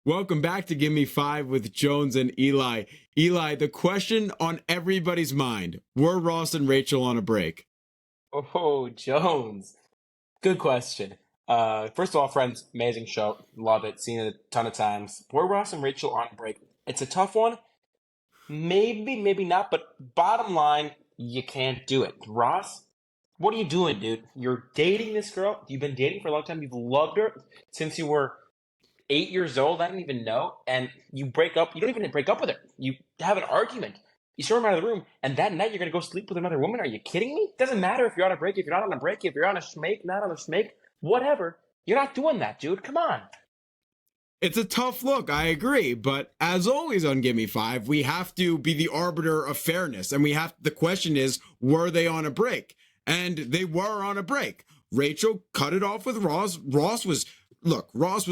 Welcome back to Give Me Five with Jones and Eli. Eli, the question on everybody's mind, were Ross and Rachel on a break? Oh, Jones. Good question. First of all, Friends, amazing show. Love it. Seen it a ton of times. Were Ross and Rachel on break? It's a tough one. Maybe, maybe not. But bottom line, you can't do it. Ross, what are you doing, dude? You're dating this girl. You've been dating for a long time. You've loved her since you were 8 years old. I didn't even know. And you break up. You don't even break up with her. You have an argument. You storm out of the room, and that night you're gonna go sleep with another woman. Are you kidding me? Doesn't matter if you're on a break, if you're not on a break, if you're on a schmake, not on a schmake, whatever. You're not doing that, dude. Come on. It's a tough look, I agree, but as always on Give Me Five, we have to be the arbiter of fairness, and the question is, were they on a break? And they were on a break. Rachel cut it off with Ross. Ross was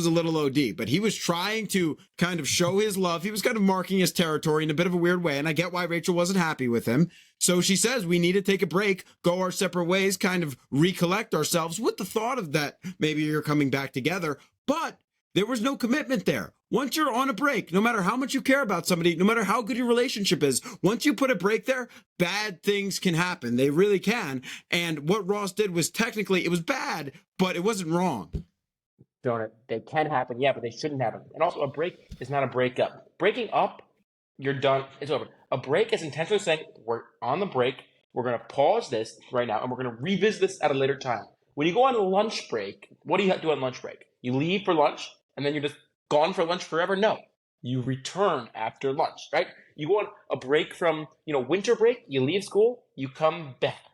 a little OD, but he was trying to kind of show his love. He was kind of marking his territory in a bit of a weird way, and I get why Rachel wasn't happy with him. So she says we need to take a break, go our separate ways, kind of recollect ourselves with the thought of that maybe you're coming back together. But there was no commitment there. Once you're on a break, no matter how much you care about somebody, no matter how good your relationship is, once you put a break there, bad things can happen. They really can. And what Ross did was technically, it was bad, but it wasn't wrong. Don't it? They can happen, yeah, but they shouldn't happen. And also, a break is not a breakup. Breaking up, you're done. It's over. A break is intentionally saying we're on the break. We're gonna pause this right now, and we're gonna revisit this at a later time. When you go on a lunch break, what do you do on lunch break? You leave for lunch, and then you're just gone for lunch forever? No, you return after lunch, right? You go on a break from winter break. You leave school, you come back.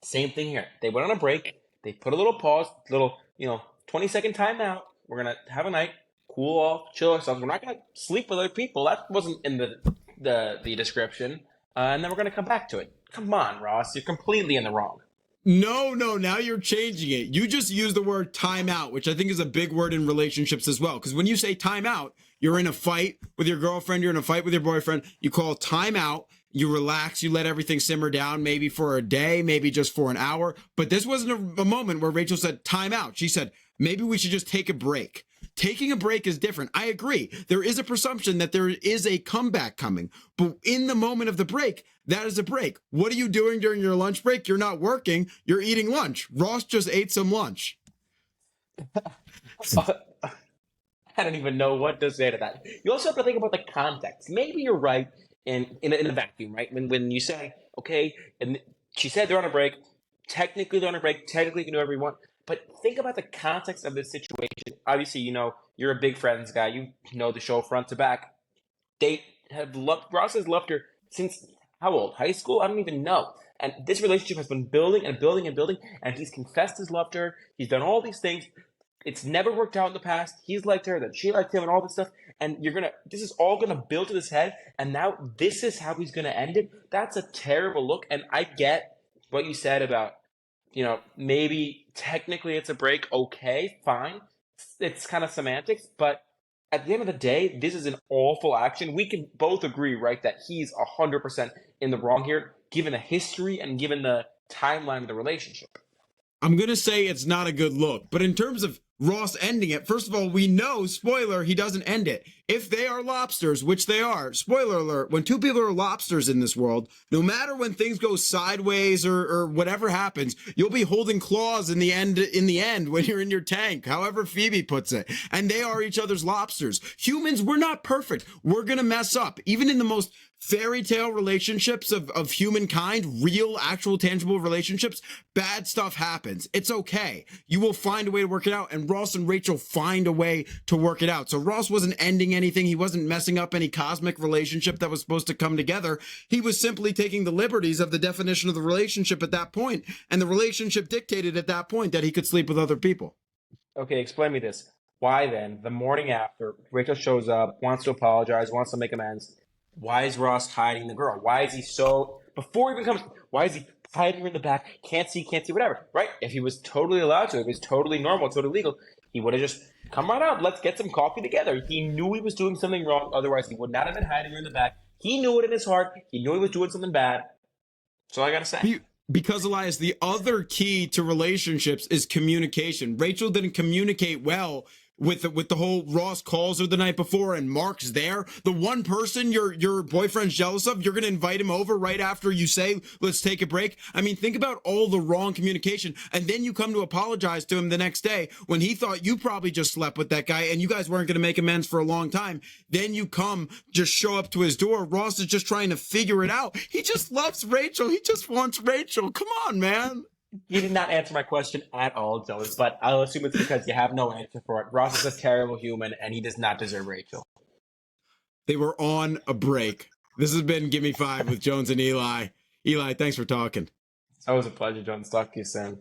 Same thing here. They went on a break. They put a little pause, little 20-second timeout. We're gonna have a night, cool off, chill ourselves. We're not gonna sleep with other people. That wasn't in the description. And then we're gonna come back to it. Come on, Ross, you're completely in the wrong. No, now you're changing it. You just use the word timeout, which I think is a big word in relationships as well. Because when you say timeout, you're in a fight with your girlfriend, you're in a fight with your boyfriend. You call timeout, you relax, you let everything simmer down, maybe for a day, maybe just for an hour. But this wasn't a moment where Rachel said timeout. She said, maybe we should just take a break. Taking a break is different. I agree. There is a presumption that there is a comeback coming. But in the moment of the break, that is a break. What are you doing during your lunch break? You're not working. You're eating lunch. Ross just ate some lunch. I don't even know what to say to that. You also have to think about the context. Maybe you're right in a vacuum, right? When you say, okay, and she said they're on a break, technically they're on a break, technically you can do whatever you want, but think about the context of this situation. Obviously, you're a big Friends guy. You know the show front to back. Ross has loved her since how old? High school? I don't even know. And this relationship has been building and building and building, and he's confessed his love to her. He's done all these things. It's never worked out in the past. He's liked her, then she liked him, and all this stuff. And this is all gonna build to his head, and now this is how he's gonna end it. That's a terrible look. And I get what you said about, maybe technically it's a break. Okay, fine. It's kind of semantics, but at the end of the day, this is an awful action. We can both agree, right, that he's 100% in the wrong here, given the history and given the timeline of the relationship. I'm going to say it's not a good look, but in terms of Ross ending it, first of all, we know, spoiler, he doesn't end it. If they are lobsters, which they are, spoiler alert, when two people are lobsters in this world, no matter when things go sideways or whatever happens, you'll be holding claws in the end when you're in your tank, however Phoebe puts it. And they are each other's lobsters. Humans, we're not perfect. We're going to mess up. Even in the most fairy tale relationships of humankind, real, actual, tangible relationships, bad stuff happens. It's okay. You will find a way to work it out. And Ross and Rachel find a way to work it out. So Ross wasn't ending anything. He wasn't messing up any cosmic relationship that was supposed to come together. He was simply taking the liberties of the definition of the relationship at that point. And the relationship dictated at that point that he could sleep with other people. Okay, explain me this. Why then, the morning after, Rachel shows up, wants to apologize, wants to make amends. Why is Ross hiding the girl? Why is he before he even comes, why is he hiding her in the back? Can't see, whatever, right? If he was totally allowed to, if it was totally normal, totally legal, he would have just come right out. Let's get some coffee together. He knew he was doing something wrong. Otherwise, he would not have been hiding her in the back. He knew it in his heart. He knew he was doing something bad. That's all I got to say. Because, Elias, the other key to relationships is communication. Rachel didn't communicate well with the whole Ross calls her the night before and Mark's there. The one person your boyfriend's jealous of, you're gonna invite him over right after you say let's take a break. I mean, think about all the wrong communication, and then you come to apologize to him the next day when he thought you probably just slept with that guy and you guys weren't gonna make amends for a long time. Then you just show up to his door. Ross is just trying to figure it out. He just loves Rachel. He just wants Rachel. Come on, man. You did not answer my question at all, Jonas, but I'll assume it's because you have no answer for it. Ross is a terrible human, and he does not deserve Rachel. They were on a break. This has been Gimme 5 with Jones and Eli. Eli, thanks for talking. It's always a pleasure, Jonas. Talk to you soon.